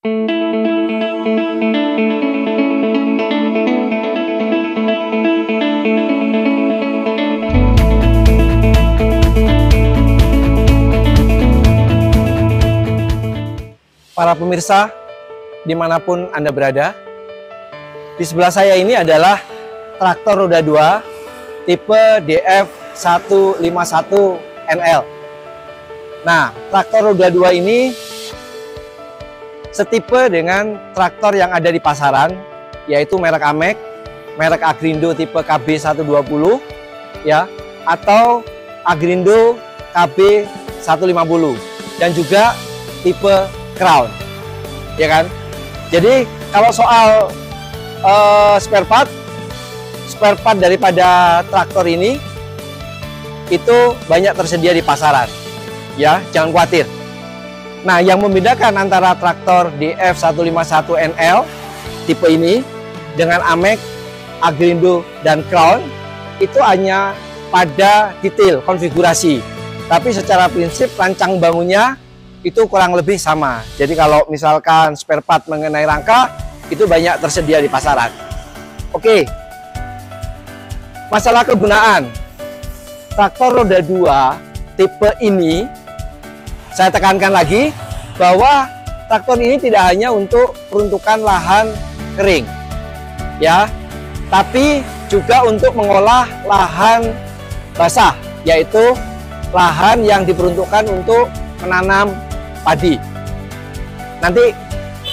Para pemirsa, dimanapun Anda berada, di sebelah saya ini adalah traktor roda 2 tipe DF151NL. Nah, traktor roda 2 ini setipe dengan traktor yang ada di pasaran, yaitu merek Amek, merek Agrindo tipe KB120, ya, atau Agrindo KB150, dan juga tipe Crown, ya kan? Jadi kalau soal spare part daripada traktor ini itu banyak tersedia di pasaran, ya, jangan khawatir. Nah, yang membedakan antara traktor DF151NL tipe ini dengan Amek, Agrindo, dan Crown itu hanya pada detail konfigurasi, tapi secara prinsip rancang bangunnya itu kurang lebih sama. Jadi kalau misalkan spare part mengenai rangka itu banyak tersedia di pasaran. Oke, masalah kegunaan traktor roda 2 tipe ini, saya tekankan lagi bahwa traktor ini tidak hanya untuk peruntukan lahan kering, ya, tapi juga untuk mengolah lahan basah, yaitu lahan yang diperuntukkan untuk menanam padi. Nanti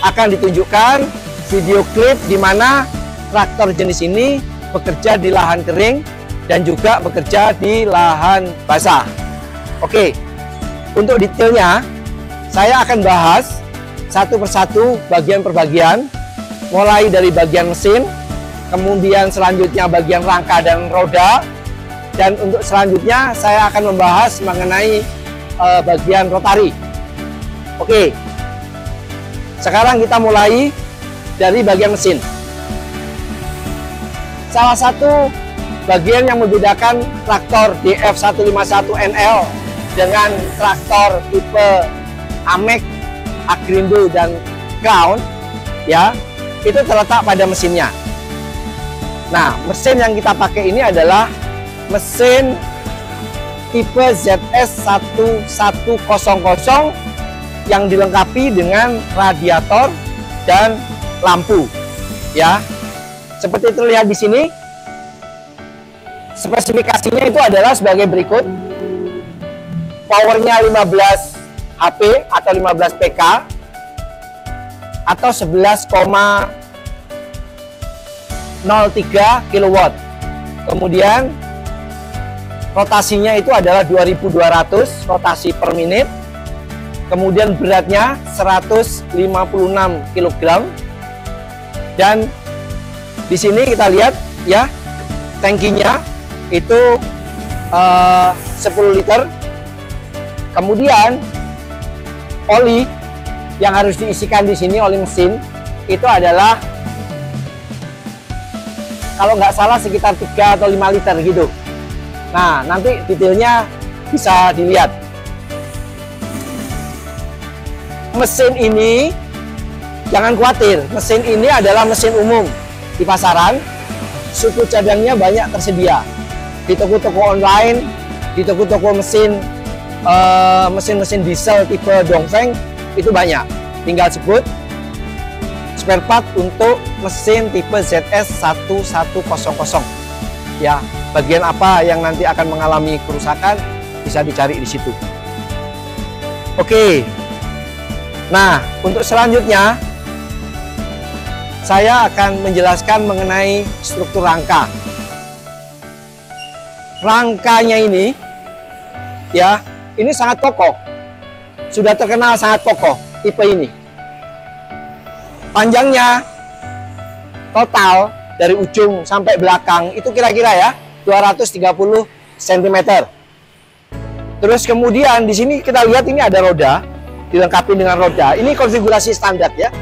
akan ditunjukkan video klip di mana traktor jenis ini bekerja di lahan kering dan juga bekerja di lahan basah. Oke, untuk detailnya saya akan bahas satu persatu bagian per bagian, mulai dari bagian mesin, kemudian selanjutnya bagian rangka dan roda, dan untuk selanjutnya saya akan membahas mengenai bagian rotari. Oke, sekarang kita mulai dari bagian mesin. Salah satu bagian yang membedakan traktor DF151NL dengan traktor tipe Amek, Agrindo, dan Crown, ya, itu terletak pada mesinnya. Nah, mesin yang kita pakai ini adalah mesin tipe ZS1100 yang dilengkapi dengan radiator dan lampu, ya. Seperti terlihat di sini, spesifikasinya itu adalah sebagai berikut. Powernya 15 HP atau 15 PK atau 11,03 kW. Kemudian rotasinya itu adalah 2200 rotasi per menit. Kemudian beratnya 156 kg. Dan di sini kita lihat, ya, tangkinya itu 10 liter. Kemudian oli yang harus diisikan di sini, oli mesin, itu adalah kalau nggak salah sekitar 3 atau 5 liter gitu. Nah, nanti detailnya bisa dilihat. Mesin ini jangan khawatir, mesin ini adalah mesin umum di pasaran. Suku cadangnya banyak tersedia di toko-toko online, di toko-toko mesin mesin diesel tipe Dongfeng itu banyak. Tinggal sebut spare part untuk mesin tipe ZS1100, ya. Bagian apa yang nanti akan mengalami kerusakan bisa dicari di situ. Oke. Nah, untuk selanjutnya saya akan menjelaskan mengenai struktur rangka. Rangkanya ini, ya, ini sangat kokoh. Sudah terkenal sangat kokoh tipe ini. Panjangnya total dari ujung sampai belakang itu kira-kira, ya, 230 cm. Terus kemudian di sini kita lihat ini ada roda, dilengkapi dengan roda. Ini konfigurasi standar, ya.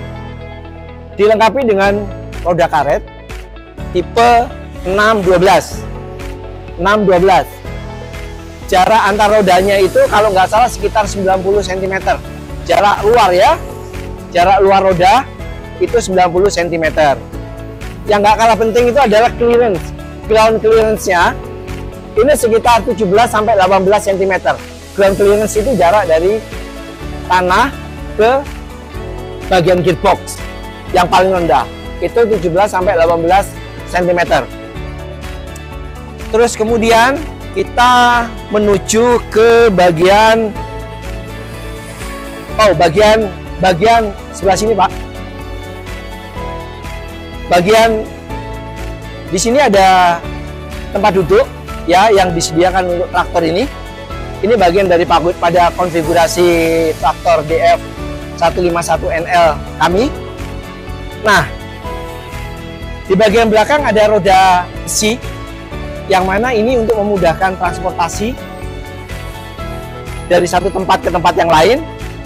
Dilengkapi dengan roda karet tipe 612. Jarak antar rodanya itu kalau nggak salah sekitar 90 cm. Jarak luar, ya. jarak luar roda itu 90 cm. Yang nggak kalah penting itu adalah clearance. Ground clearance-nya ini sekitar 17 sampai 18 cm. Ground clearance itu jarak dari tanah ke bagian gearbox yang paling rendah. Itu 17 sampai 18 cm. Terus kemudian kita menuju ke bagian bagian sebelah sini, Pak. Bagian di sini ada tempat duduk ya yang disediakan untuk traktor ini. Ini bagian dari pada konfigurasi traktor DF 151NL kami. Nah, di bagian belakang ada roda besi yang mana ini untuk memudahkan transportasi dari satu tempat ke tempat yang lain.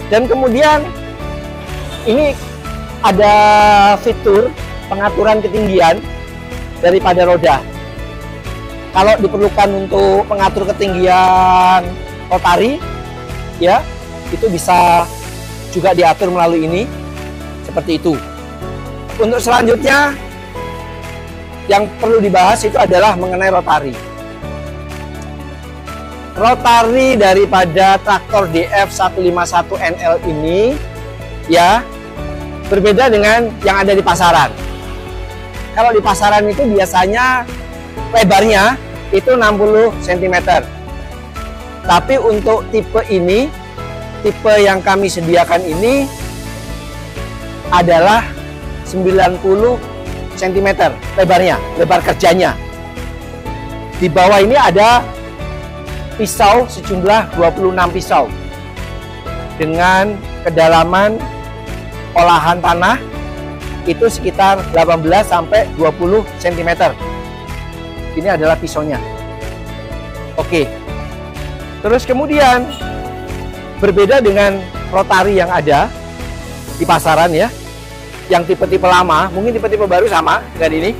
Dan kemudian ini ada fitur pengaturan ketinggian daripada roda. Kalau diperlukan untuk mengatur ketinggian rotari, ya itu bisa juga diatur melalui ini, seperti itu. Untuk selanjutnya yang perlu dibahas itu adalah mengenai rotari. Rotari daripada traktor DF 151NL ini ya berbeda dengan yang ada di pasaran. Kalau di pasaran itu biasanya lebarnya itu 60 cm. Tapi untuk tipe ini, tipe yang kami sediakan ini adalah 90 cm lebarnya, lebar kerjanya. Di bawah ini ada pisau sejumlah 26 pisau dengan kedalaman olahan tanah itu sekitar 18 sampai 20 cm. Ini adalah pisaunya. Oke. Terus kemudian berbeda dengan rotari yang ada di pasaran ya. Yang tipe-tipe lama, mungkin tipe-tipe baru sama dengan ini.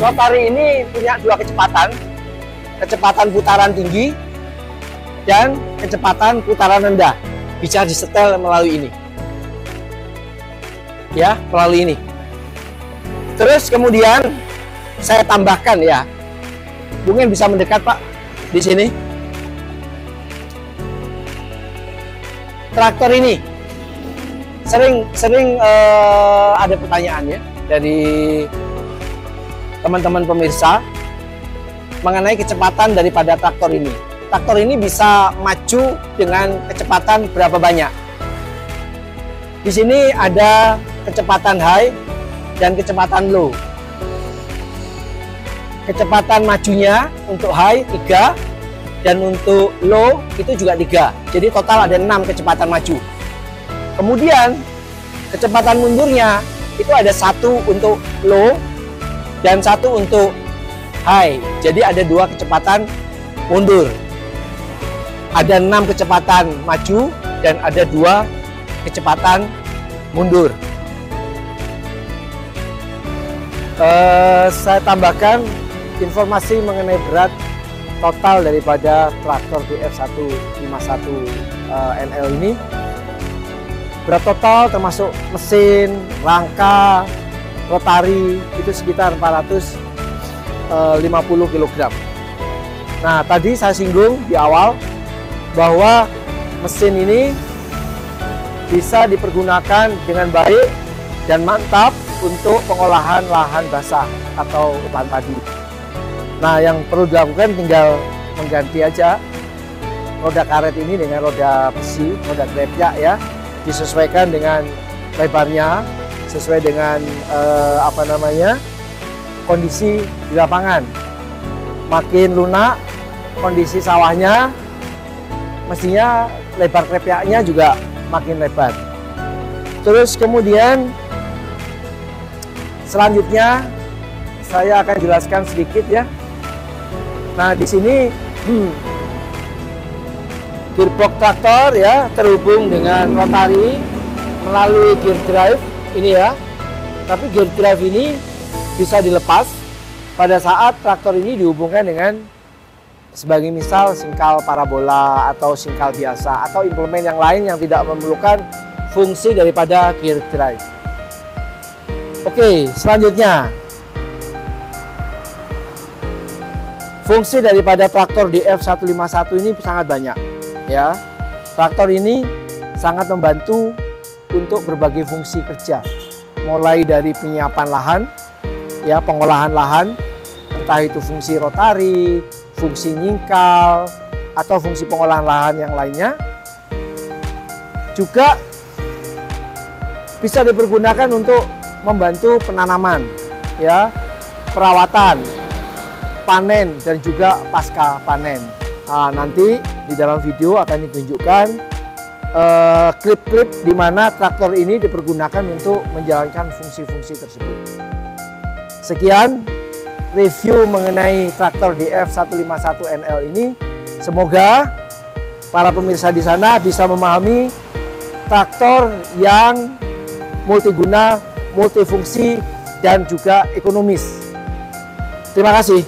Rotari ini punya dua kecepatan. Kecepatan putaran tinggi dan kecepatan putaran rendah. Bisa disetel melalui ini. Ya, melalui ini. Terus kemudian saya tambahkan ya. Mungkin bisa mendekat, Pak, di sini. Traktor ini sering ada pertanyaan ya dari teman-teman pemirsa mengenai kecepatan daripada traktor ini. Traktor ini bisa maju dengan kecepatan berapa banyak? Di sini ada kecepatan high dan kecepatan low. Kecepatan majunya untuk high 3 dan untuk low itu juga 3. Jadi total ada 6 kecepatan maju. Kemudian kecepatan mundurnya itu ada 1 untuk low dan 1 untuk high. Jadi ada 2 kecepatan mundur. Ada 6 kecepatan maju dan ada 2 kecepatan mundur. Saya tambahkan informasi mengenai berat total daripada traktor DF 151NL ini. Berat total termasuk mesin, rangka, rotari itu sekitar 450 kg. Nah, tadi saya singgung di awal bahwa mesin ini bisa dipergunakan dengan baik dan mantap untuk pengolahan lahan basah atau lahan padi. Nah, yang perlu dilakukan tinggal mengganti aja roda karet ini dengan roda besi, roda grepyak ya, disesuaikan dengan lebarnya, sesuai dengan kondisi di lapangan. Makin lunak kondisi sawahnya, mestinya lebar grepyaknya juga makin lebar. Terus kemudian selanjutnya saya akan jelaskan sedikit ya. Nah, di sini gearbox traktor ya terhubung dengan rotari melalui gear drive ini ya. Tapi gear drive ini bisa dilepas pada saat traktor ini dihubungkan dengan sebagai misal singkal parabola atau singkal biasa atau implemen yang lain yang tidak memerlukan fungsi daripada gear drive. Oke, selanjutnya fungsi daripada traktor DF151 ini sangat banyak ya. Traktor ini sangat membantu untuk berbagai fungsi kerja, mulai dari penyiapan lahan ya, pengolahan lahan, entah itu fungsi rotari, fungsi nyingkal, atau fungsi pengolahan lahan yang lainnya. Juga bisa dipergunakan untuk membantu penanaman ya, perawatan, panen, dan juga pasca panen. Nah, nanti di dalam video akan ditunjukkan klip-klip di mana traktor ini dipergunakan untuk menjalankan fungsi-fungsi tersebut. Sekian review mengenai traktor DF151NL ini. Semoga para pemirsa di sana bisa memahami traktor yang multiguna, multifungsi, dan juga ekonomis. Terima kasih.